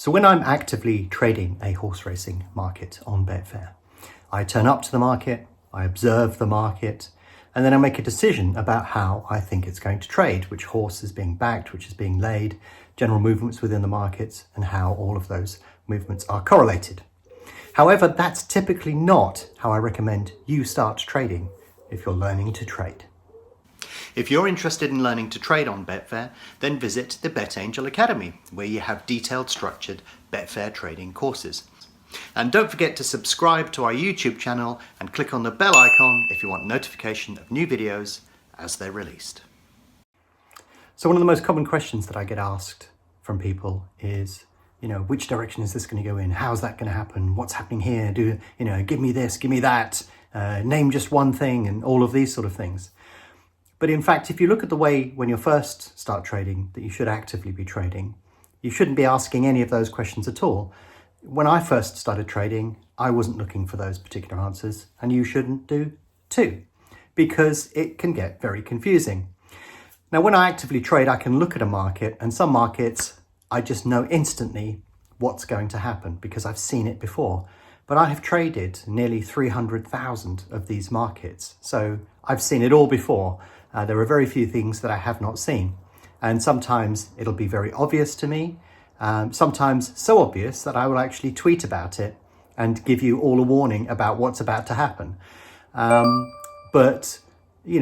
So when I'm actively trading a horse racing market on Betfair, I turn up to the market, I observe the market, and then I make a decision about how I think it's going to trade, which horse is being backed, which is being laid, general movements within the markets, and how all of those movements are correlated. However, that's typically not how I recommend you start trading if you're learning to trade. If you're interested in learning to trade on Betfair, then visit the BetAngel Academy, where you have detailed, structured Betfair trading courses. And don't forget to subscribe to our YouTube channel and click on the bell icon if you want notification of new videos as they're released. So one of the most common questions that I get asked from people is, which direction is this going to go in? How's that going to happen? What's happening here? Give me this, give me that, name just one thing, and all of these sort of things. But in fact, if you look at the way when you first start trading that you should actively be trading, you shouldn't be asking any of those questions at all. When I first started trading, I wasn't looking for those particular answers, and you shouldn't do too, because it can get very confusing. Now, when I actively trade, I can look at a market, and some markets, I just know instantly what's going to happen because I've seen it before. But I have traded nearly 300,000 of these markets, so I've seen it all before. There are very few things that I have not seen, and sometimes it'll be very obvious to me, sometimes so obvious that I will actually tweet about it and give you all a warning about what's about to happen. But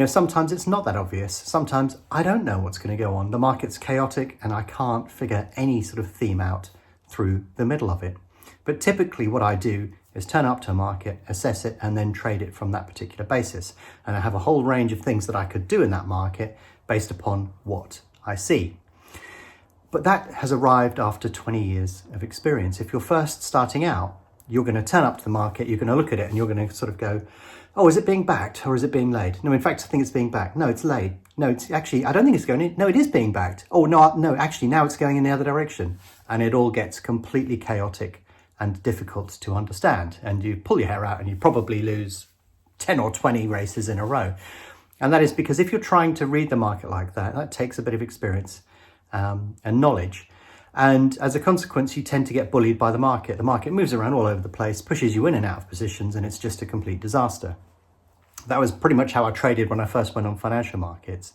sometimes it's not that obvious. Sometimes I don't know what's going to go on. The market's chaotic and I can't figure any sort of theme out through the middle of it. But typically what I do is turn up to a market, assess it, and then trade it from that particular basis. And I have a whole range of things that I could do in that market based upon what I see. But that has arrived after 20 years of experience. If you're first starting out, you're going to turn up to the market, you're going to look at it, and you're going to sort of go, oh, is it being backed or is it being laid? No, in fact, I think it's being backed. No, it's laid. No, it's actually, I don't think it's going in. No, it is being backed. Oh, no, actually, now it's going in the other direction. And it all gets completely chaotic and difficult to understand. And you pull your hair out and you probably lose 10 or 20 races in a row. And that is because if you're trying to read the market like that, that takes a bit of experience and knowledge. And as a consequence, you tend to get bullied by the market. The market moves around all over the place, pushes you in and out of positions, and it's just a complete disaster. That was pretty much how I traded when I first went on financial markets.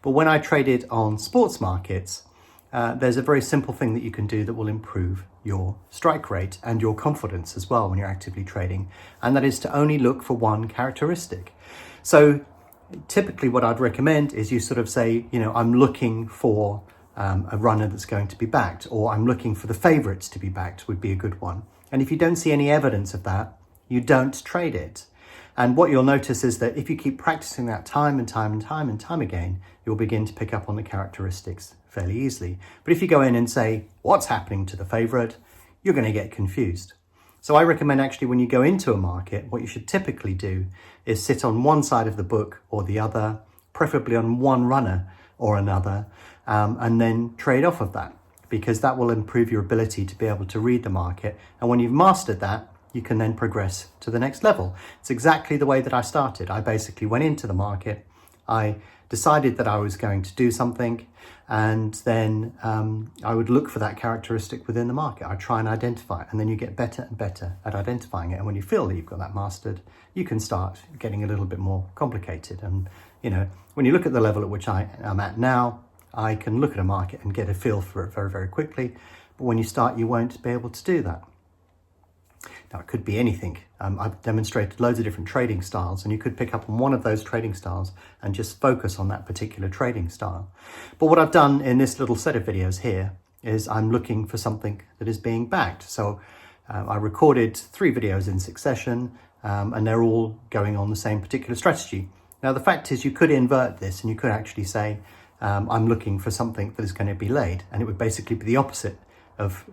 But when I traded on sports markets, there's a very simple thing that you can do that will improve your strike rate and your confidence as well when you're actively trading. And that is to only look for one characteristic. So typically what I'd recommend is you sort of say, I'm looking for a runner that's going to be backed, or I'm looking for the favorites to be backed would be a good one. And if you don't see any evidence of that, you don't trade it. And what you'll notice is that if you keep practicing that time and time again, you'll begin to pick up on the characteristics fairly easily. But if you go in and say, what's happening to the favorite, you're going to get confused. So I recommend actually when you go into a market, what you should typically do is sit on one side of the book or the other, preferably on one runner or another, and then trade off of that, because that will improve your ability to be able to read the market. And when you've mastered that, you can then progress to the next level. It's exactly the way that I started. I basically went into the market, I decided that I was going to do something, and then I would look for that characteristic within the market. I'd try and identify it, and then you get better and better at identifying it. And when you feel that you've got that mastered, you can start getting a little bit more complicated. And when you look at the level at which I am at now, I can look at a market and get a feel for it very, very quickly. But when you start, you won't be able to do that. Now, it could be anything. I've demonstrated loads of different trading styles, and you could pick up on one of those trading styles and just focus on that particular trading style. But what I've done in this little set of videos here is I'm looking for something that is being backed. So I recorded 3 videos in succession, and they're all going on the same particular strategy. Now, the fact is you could invert this and you could actually say, I'm looking for something that is going to be laid, and it would basically be the opposite of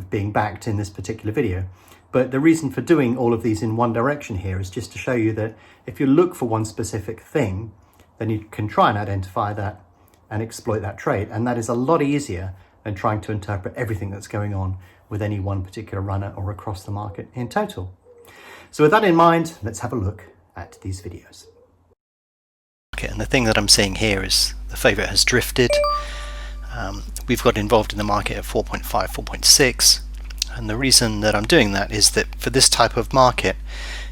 being backed in this particular video. But the reason for doing all of these in one direction here is just to show you that if you look for one specific thing, then you can try and identify that and exploit that trade. And that is a lot easier than trying to interpret everything that's going on with any one particular runner or across the market in total. So with that in mind, let's have a look at these videos. Okay, and the thing that I'm seeing here is the favorite has drifted. We've got involved in the market at 4.5, 4.6. And the reason that I'm doing that is that for this type of market,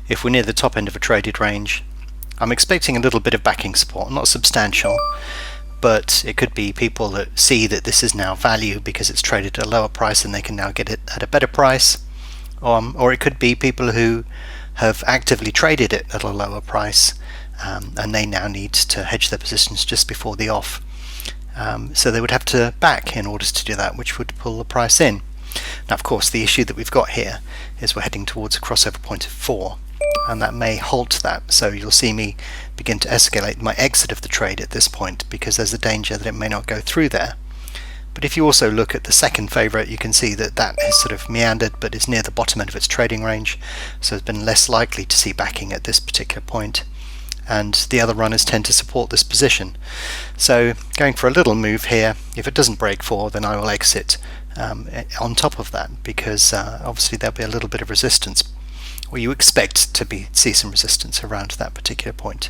if we're near the top end of a traded range, I'm expecting a little bit of backing support, not substantial, but it could be people that see that this is now value because it's traded at a lower price and they can now get it at a better price, or it could be people who have actively traded it at a lower price and they now need to hedge their positions just before the off. So they would have to back in order to do that, which would pull the price in. Now, of course, the issue that we've got here is we're heading towards a crossover point of 4, and that may halt that. So you'll see me begin to escalate my exit of the trade at this point because there's a danger that it may not go through there. But if you also look at the second favourite, you can see that that has sort of meandered but is near the bottom end of its trading range, so it's been less likely to see backing at this particular point. And the other runners tend to support this position. So going for a little move here, if it doesn't break 4, then I will exit on top of that, because obviously there'll be a little bit of resistance, or you expect to see some resistance around that particular point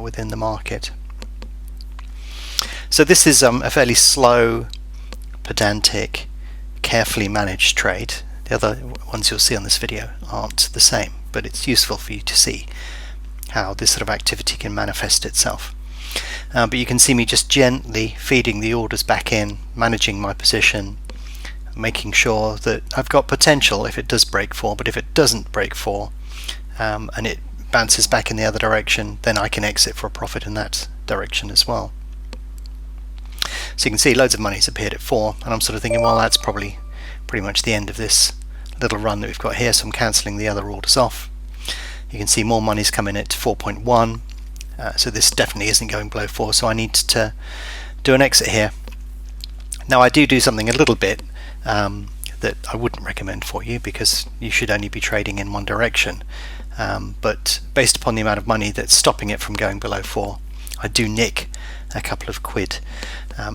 within the market. So this is a fairly slow, pedantic, carefully managed trade. The other ones you'll see on this video aren't the same, but it's useful for you to see how this sort of activity can manifest itself. But you can see me just gently feeding the orders back in, managing my position, making sure that I've got potential if it does break 4, but if it doesn't break 4 and it bounces back in the other direction, then I can exit for a profit in that direction as well. So you can see loads of money's appeared at 4, and I'm sort of thinking, well, that's probably pretty much the end of this little run that we've got here, so I'm cancelling the other orders off. You can see more money's coming at 4.1, so this definitely isn't going below 4, so I need to do an exit here. Now I do something a little bit that I wouldn't recommend for you, because you should only be trading in one direction, but based upon the amount of money that's stopping it from going below 4, I do nick a couple of quid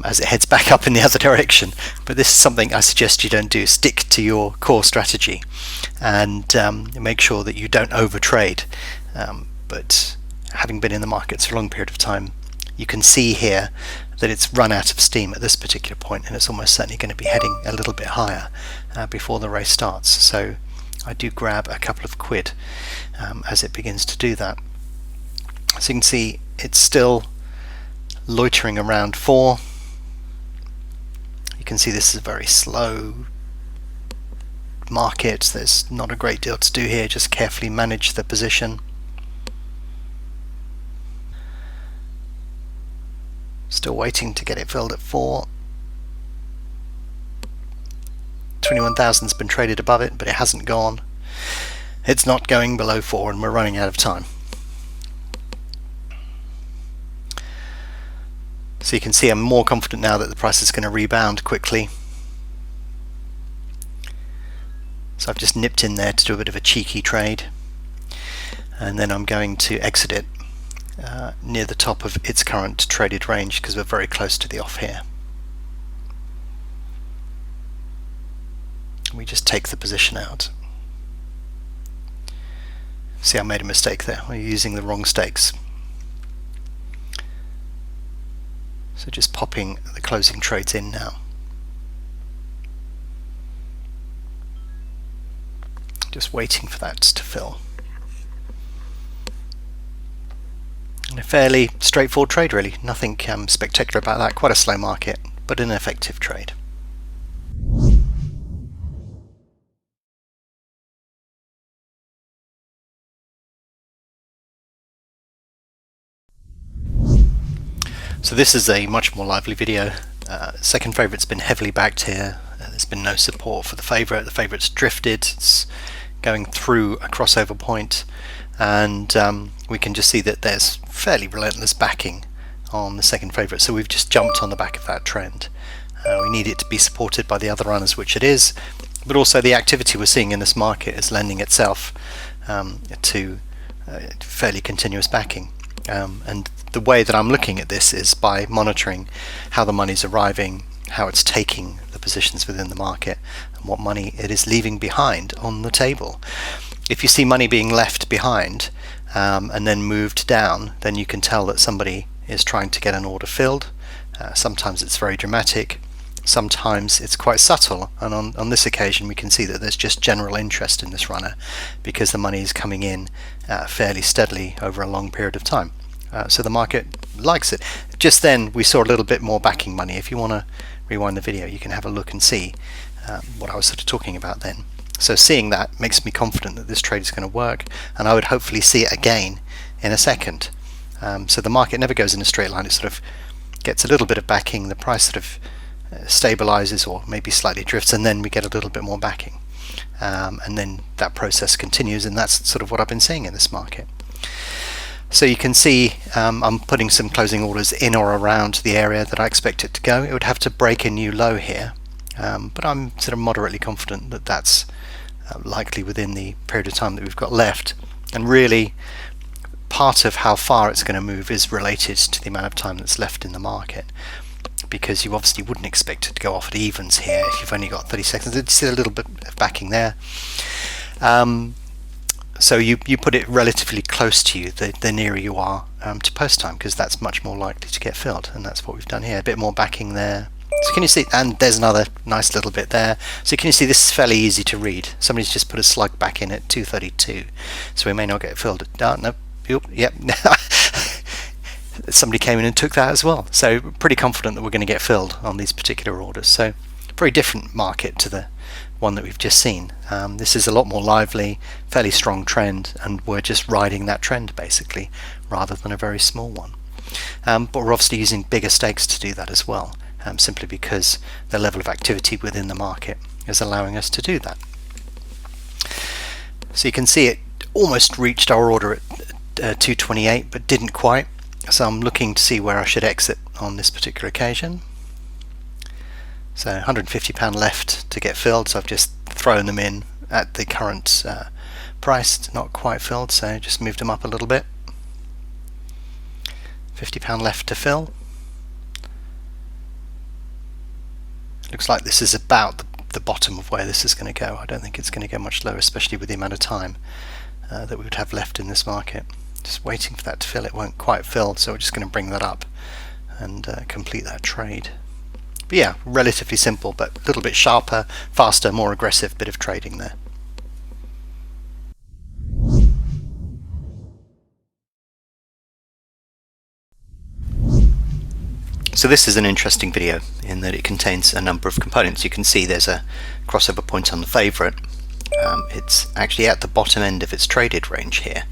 as it heads back up in the other direction. But this is something I suggest you don't do. Stick to your core strategy and make sure that you don't overtrade. But having been in the markets for a long period of time, you can see here that it's run out of steam at this particular point, and it's almost certainly going to be heading a little bit higher before the race starts. So I do grab a couple of quid as it begins to do that. So you can see it's still loitering around 4. You can see this is a very slow market. There's not a great deal to do here, just carefully manage the position. Still waiting to get it filled at 4. 21,000's been traded above it, but it hasn't gone. It's not going below 4, and we're running out of time. So you can see I'm more confident now that the price is going to rebound quickly. So I've just nipped in there to do a bit of a cheeky trade, and then I'm going to exit it near the top of its current traded range, because we're very close to the off here. We just take the position out. See, I made a mistake there. We're using the wrong stakes. So just popping the closing trades in now. Just waiting for that to fill. And a fairly straightforward trade, really. Nothing spectacular about that. Quite a slow market, but an effective trade. So this is a much more lively video. Second favourite's been heavily backed here. There's been no support for the favourite. The favourite's drifted. It's going through a crossover point, and we can just see that there's fairly relentless backing on the second favourite. So we've just jumped on the back of that trend. We need it to be supported by the other runners, which it is, but also the activity we're seeing in this market is lending itself to fairly continuous backing. And the way that I'm looking at this is by monitoring how the money's arriving, how it's taking the positions within the market, and what money it is leaving behind on the table. If you see money being left behind and then moved down, then you can tell that somebody is trying to get an order filled. Sometimes it's very dramatic, sometimes it's quite subtle, and on this occasion we can see that there's just general interest in this runner because the money is coming in fairly steadily over a long period of time. So the market likes it. Just then we saw a little bit more backing money. If you want to rewind the video, you can have a look and see what I was sort of talking about then. So seeing that makes me confident that this trade is going to work, and I would hopefully see it again in a second. So the market never goes in a straight line. It sort of gets a little bit of backing, the price sort of stabilizes or maybe slightly drifts, and then we get a little bit more backing, and then that process continues, and that's sort of what I've been seeing in this market. So you can see I'm putting some closing orders in or around the area that I expect it to go. It would have to break a new low here, but I'm sort of moderately confident that that's likely within the period of time that we've got left. And really, part of how far it's going to move is related to the amount of time that's left in the market, because you obviously wouldn't expect it to go off at evens here if you've only got 30 seconds. You see a little bit of backing there. So you put it relatively close to you, the nearer you are to post time, because that's much more likely to get filled, and that's what we've done here. A bit more backing there. So can you see, and there's another nice little bit there. So can you see this is fairly easy to read. Somebody's just put a slug back in at 232, so we may not get filled. No, yep. Somebody came in and took that as well. So pretty confident that we're going to get filled on these particular orders. So very different market to the one that we've just seen. This is a lot more lively, fairly strong trend, and we're just riding that trend basically, rather than a very small one. But we're obviously using bigger stakes to do that as well, simply because the level of activity within the market is allowing us to do that. So you can see it almost reached our order at 228, but didn't quite. So I'm looking to see where I should exit on this particular occasion. So £150 left to get filled, so I've just thrown them in at the current price. It's not quite filled, so just moved them up a little bit. £50 left to fill. Looks like this is about the bottom of where this is going to go. I don't think it's going to go much lower, especially with the amount of time that we would have left in this market. Just waiting for that to fill. It won't quite fill, so we're just going to bring that up and complete that trade. But yeah, relatively simple, but a little bit sharper, faster, more aggressive bit of trading there. So this is an interesting video in that it contains a number of components. You can see there's a crossover point on the favourite. It's actually at the bottom end of its traded range here,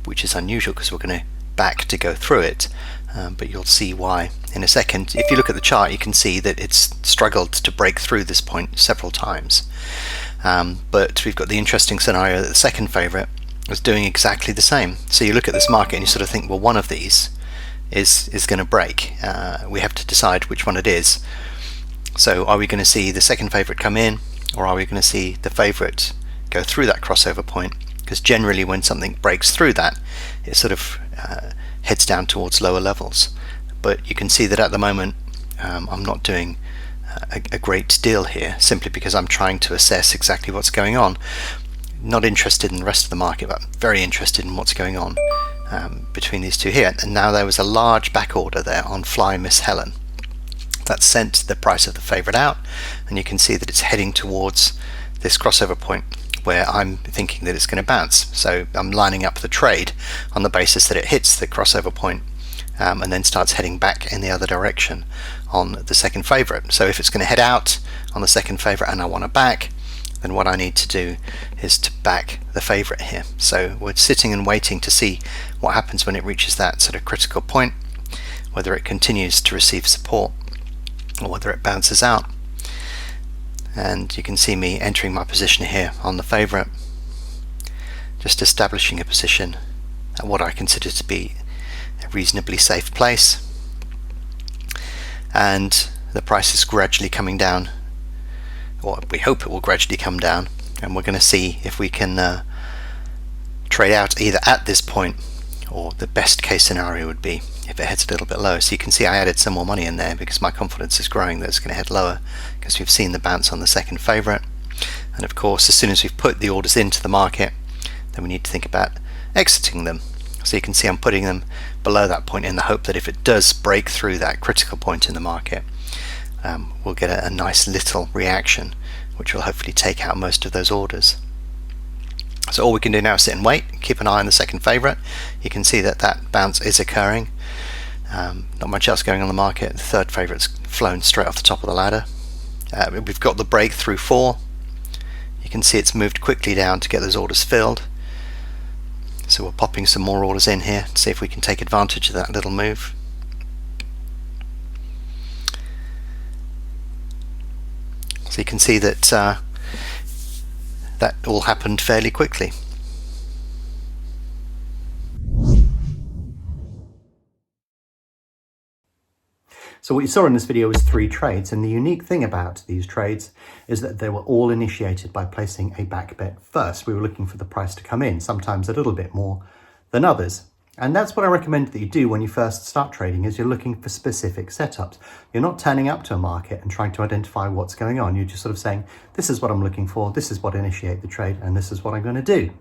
which is unusual because we're going to back to go through it, but you'll see why in a second. If you look at the chart, you can see that it's struggled to break through this point several times, but we've got the interesting scenario that the second favourite was doing exactly the same. So you look at this market and you sort of think, well, one of these is going to break. We have to decide which one it is. So are we going to see the second favourite come in, or are we going to see the favourite go through that crossover point? Because generally when something breaks through that, it sort of heads down towards lower levels. But you can see that at the moment I'm not doing a great deal here, simply because I'm trying to assess exactly what's going on. Not interested in the rest of the market, but very interested in what's going on between these two here. And now there was a large back order there on Fly Miss Helen that sent the price of the favourite out, and you can see that it's heading towards this crossover point where I'm thinking that it's going to bounce. So I'm lining up the trade on the basis that it hits the crossover point and then starts heading back in the other direction on the second favourite. So if it's going to head out on the second favourite and I want to back, then what I need to do is to back the favourite here. So we're sitting and waiting to see what happens when it reaches that sort of critical point, whether it continues to receive support or whether it bounces out. And you can see me entering my position here on the favourite, just establishing a position at what I consider to be a reasonably safe place, and the price is gradually coming down, or we hope it will gradually come down, and we're going to see if we can trade out either at this point, or the best case scenario would be if it heads a little bit lower. So you can see I added some more money in there because my confidence is growing that it's going to head lower, because we've seen the bounce on the second favourite. And of course, as soon as we've put the orders into the market, then we need to think about exiting them. So you can see I'm putting them below that point in the hope that if it does break through that critical point in the market, we'll get a nice little reaction, which will hopefully take out most of those orders. So all we can do now is sit and wait, keep an eye on the second favourite. You can see that that bounce is occurring. Not much else going on the market. The third favourite's flown straight off the top of the ladder. We've got the break through 4. You can see it's moved quickly down to get those orders filled. So we're popping some more orders in here to see if we can take advantage of that little move. So you can see that that all happened fairly quickly. So what you saw in this video was 3 trades, and the unique thing about these trades is that they were all initiated by placing a back bet first. We were looking for the price to come in, sometimes a little bit more than others. And that's what I recommend that you do when you first start trading, is you're looking for specific setups. You're not turning up to a market and trying to identify what's going on. You're just sort of saying, this is what I'm looking for, this is what initiate the trade, and this is what I'm going to do.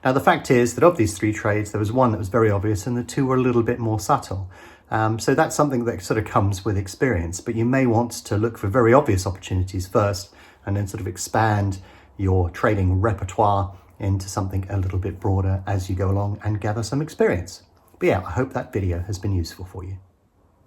Now, the fact is that of these 3 trades, there was one that was very obvious and the 2 were a little bit more subtle. So that's something that sort of comes with experience, but you may want to look for very obvious opportunities first and then sort of expand your trading repertoire into something a little bit broader as you go along and gather some experience. But yeah, I hope that video has been useful for you.